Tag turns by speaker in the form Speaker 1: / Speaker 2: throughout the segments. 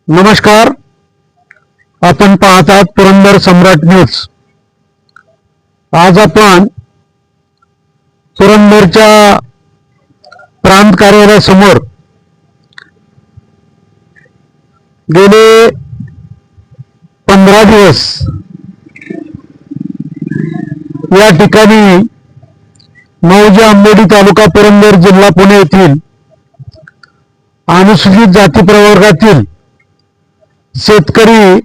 Speaker 1: नमस्कार. आपण पाहत आहात पुरंदर सम्राट न्यूज. आज आपण पुरंदरच्या प्रांत कार्यालयासमोर गेले 15 दिवस या ठिकाणी मौजे आंबोडी तालुका पुरंदर जिल्हा पुणे येथील अनुसूचित जाती प्रवर्गातील शेतकरी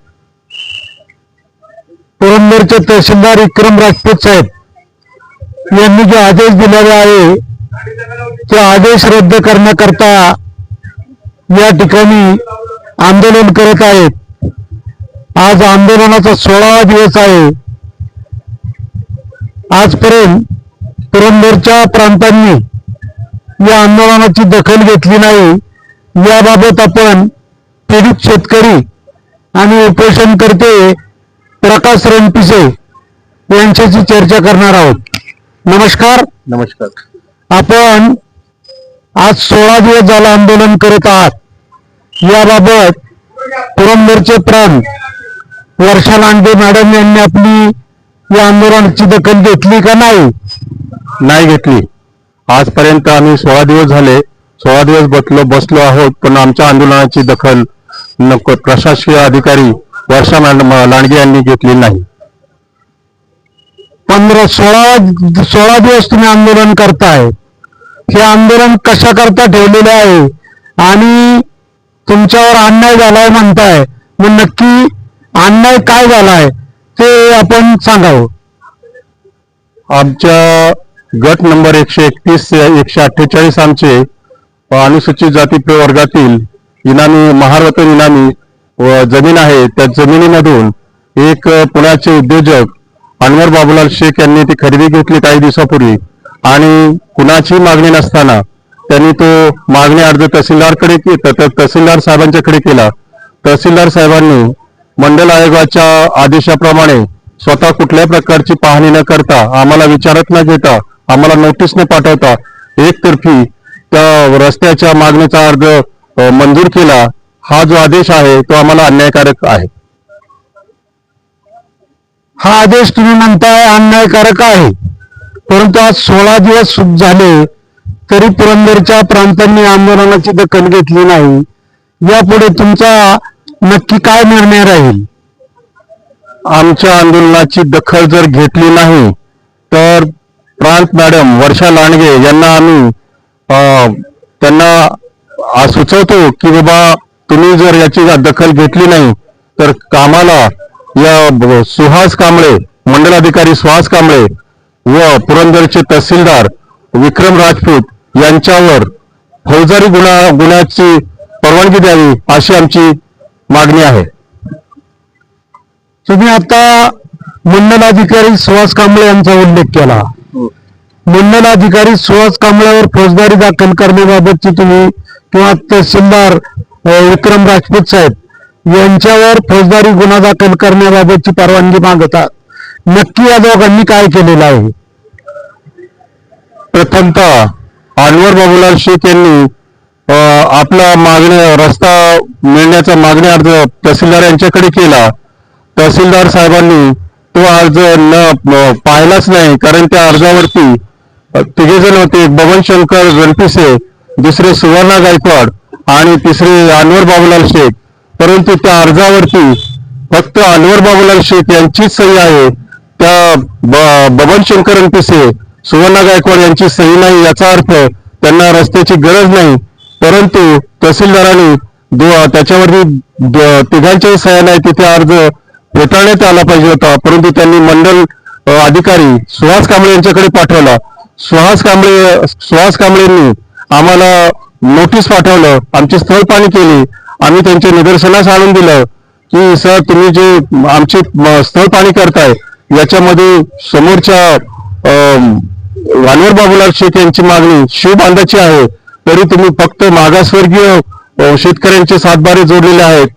Speaker 1: पुरंदरचे तहसीलदार विक्रम राजपूत साहेब यांनी जो आदेश दिलेला आहे तो आदेश रद्द करण्याकरता या ठिकाणी आंदोलन करत आहेत. आज आंदोलनाचा 16वा दिवस आहे. आजपर्यंत पुरंदरच्या प्रांतांनी या आंदोलनाची दखल घेतली नाही. याबाबत आपण पीडित शेतकरी आणि उपोषणकर्ते प्रकाश रणपिसे यांच्याशी चर्चा करणार आहोत. नमस्कार.
Speaker 2: नमस्कार.
Speaker 1: आपण आज 16 दिवस झालं आंदोलन करत आहात. याबाबत पुरंदरचे प्रांत वर्षा लांडगे मॅडम यांनी आपली या आंदोलनाची दखल घेतली का नाही?
Speaker 2: नाही घेतली. आजपर्यंत आम्ही 16 दिवस झाले, 16 दिवस बसलो आहोत, पण आमच्या आंदोलनाची दखल प्रशासकीय अधिकारी वर्षा लांडगे यांनी घेतली नाही.
Speaker 1: 16 दिवस तुम्ही आंदोलन करताय. हे आंदोलन कशा करता ठेवलेले आहे आणि तुमच्यावर अन्याय झालाय म्हणताय, मग नक्की अन्याय काय झालाय ते आपण सांगावं.
Speaker 2: आमच्या गट नंबर 131 148 आमचे अनुसूचित जाती प्रवर्गातील इनामी महारत्न इनामी जमीन आहे. त्या जमिनीमधून एक पुण्याचे उद्योजक अनवर बाबूलाल शेख यांनी ती खरेदी घेतली काही दिवसापूर्वी आणि कुणाची मागणी नसताना त्यांनी तो मागणी अर्ज तहसीलदार साहेबांच्याकडे केला. तहसीलदार साहेबांनी मंडल आयोगाच्या आदेशाप्रमाणे स्वतः कुठल्याही प्रकारची पाहणी न करता, आम्हाला विचारत न घेता, आम्हाला नोटीस न पाठवता एकतर्फी त्या रस्त्याच्या मागणीचा अर्ज मंजूर केला. हा जो आदेश आहे तो आम्हाला अन्यायकारक आहे.
Speaker 1: हा आदेश तुम्ही म्हणताय अन्यायकारक आहे, परंतु आज 16 दिवस झाले तरी पुरंदरच्या प्रांतांनी आंदोलनाची दखल घेतली नाही. यापुढे तुमचा नक्की काय निर्णय राहील?
Speaker 2: आमच्या आंदोलनाची दखल जर घेतली नाही तर प्रांत मॅडम वर्षा लांडगे यांना आम्ही त्यांना सुचवतो की बाबा तुम्ही जर याची दखल घेतली नाही तर आम्हाला या सुहास कांबळे, मंडल अधिकारी सुहास कांबळे व पुरंदरचे तहसीलदार विक्रम राजपूत यांच्यावर फौजदारी गुन्ह्याची परवानगी द्यावी अशी आमची मागणी आहे.
Speaker 1: तुम्ही आता मंडल अधिकारी सुहास कांबळे यांचा उल्लेख केला. मंडल अधिकारी सुहास कांबळेवर फौजदारी दाखल करण्याबाबतची तुम्ही किंवा तहसीलदार विक्रम राजपूत साहेब यांच्यावर फौजदारी गुन्हा दाखल करण्याबाबतची परवानगी मागतात. नक्की या दोघांनी काय केलेलं आहे?
Speaker 2: प्रथमतः अनवर बाबूलाल शेख यांनी आपला रस्ता मिळण्याचा मागणी अर्ज तहसीलदार यांच्याकडे केला. तहसीलदार साहेबांनी तो अर्ज पाहिलाच नाही, कारण त्या अर्जावरती तिघे जण होते. बबन शंकर रणपिसे, दुसरे सुवर्णा गायकवाड आणि तिसरे अनवर बाबूलाल शेख. परंतु त्या अर्जावरती फक्त अनवर बाबूलाल शेख यांचीच सही आहे. त्या बबन शंकर रणपिसे, सुवर्णा गायकवाड यांची सही नाही. याचा अर्थ त्यांना रस्त्याची गरज नाही. परंतु तहसीलदारांनी त्याच्यावरती तिघांच्याही सह्या नाही. तिथे अर्ज फेटाळण्यात आला पाहिजे होता, परंतु त्यांनी मंडल अधिकारी सुहास कांबळे यांच्याकडे पाठवला. सुहास कांबळेंनी आम्हाला नोटीस पाठवलं, आमची स्थळ पाहणी केली. आम्ही त्यांच्या निदर्शनास आणून दिलं की सर, तुम्ही जे आमची स्थळ पाहणी करताय याच्यामध्ये समोरच्या अनवर बाबूलाल शेख यांची मागणी शिवबांधाची आहे, तरी तुम्ही फक्त मागासवर्गीय शेतकऱ्यांचे सातबारे जोडलेले आहेत.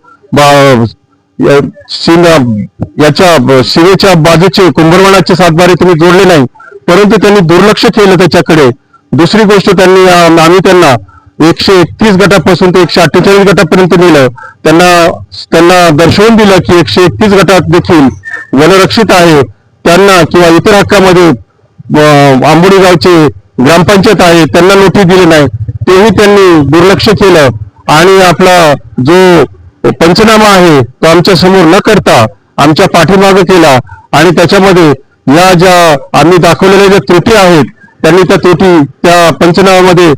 Speaker 2: याच्या शिवेच्या बाजूचे कुंभरवणाचे सातबारे तुम्ही जोडले नाही. परंतु त्यांनी दुर्लक्ष केलं त्याच्याकडे. दुसरी गोष्ट, आम्ही त्यांना 131 गटापासून ते 148 गटापर्यंत नेलं. त्यांना दर्शवून दिलं की 131 गटात देखील वनरक्षित आहे, त्यांना किंवा इतर हक्कामध्ये आंबोडी गावचे ग्रामपंचायत आहे त्यांना नोटीस दिली नाही, तेही त्यांनी दुर्लक्ष केलं आणि आपला जो पंचनामा आहे तो आमच्या समोर न करता आमच्या पाठीमागे केला आणि त्याच्यामध्ये या ज्या आम्ही दाखवलेल्या ज्या त्रुटी आहेत त्यांनी त्या त्रुटी त्या पंचनाम्यामध्ये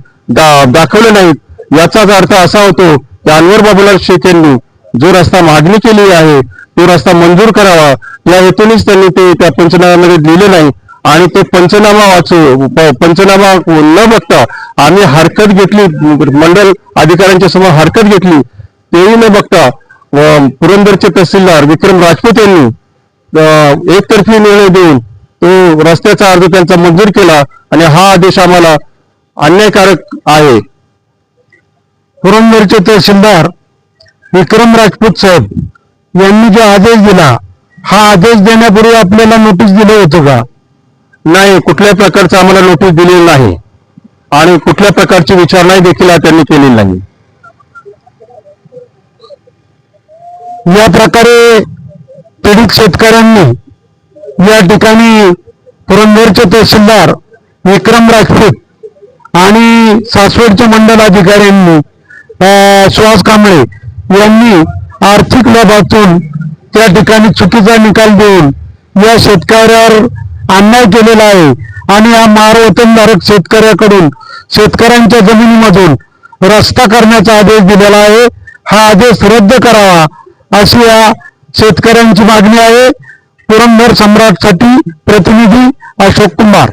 Speaker 2: दाखवले नाहीत. याचाच अर्थ असा होतो की अनवर बाबूलाल शेख यांनी जो रस्ता मागणी केली आहे तो रस्ता मंजूर करावा या हेतूनेच त्यांनी ते त्या पंचनाम्यामध्ये लिहिले नाही आणि तो पंचनामा न बघता आम्ही हरकत घेतली, मंडल अधिकाऱ्यांच्या समोर हरकत घेतली, तेही न बघता पुरंदरचे तहसीलदार विक्रम राजपूत यांनी एकतर्फी निर्णय देऊन तो रस्त्याचा अर्ज त्यांचा मंजूर केला आणि हा आदेश आम्हाला अन्यायकारक आहे.
Speaker 1: पुरंदरचे तहसीलदार विक्रम राजपूत साहेब यांनी जो आदेश दिला, हा आदेश देण्यापूर्वी आपल्याला नोटीस दिलं होतं का?
Speaker 2: नाही, कुठल्याही प्रकारचं आम्हाला नोटीस दिलेली नाही आणि कुठल्या प्रकारची विचारणा देखील त्यांनी केलेली नाही.
Speaker 1: या प्रकारे पीडित शेतकऱ्यांनी या ठिकाणी पुरंदरचे तहसीलदार विक्रम राजपूत आणि सासवडच्या मंडल अधिकाऱ्यांनी सुहास कांबळे यांनी आर्थिक लाभातून त्या ठिकाणी चुकीचा निकाल देऊन या शेतकऱ्यावर अन्याय केलेला आहे आणि या महावतनधारक शेतकऱ्याकडून शेतकऱ्यांच्या जमिनीमधून रस्ता करण्याचा आदेश दिलेला आहे. हा आदेश रद्द करावा अशी या शेतकऱ्यांची मागणी आहे. पुरंदर सम्राटसाठी प्रतिनिधी अशोक कुमार.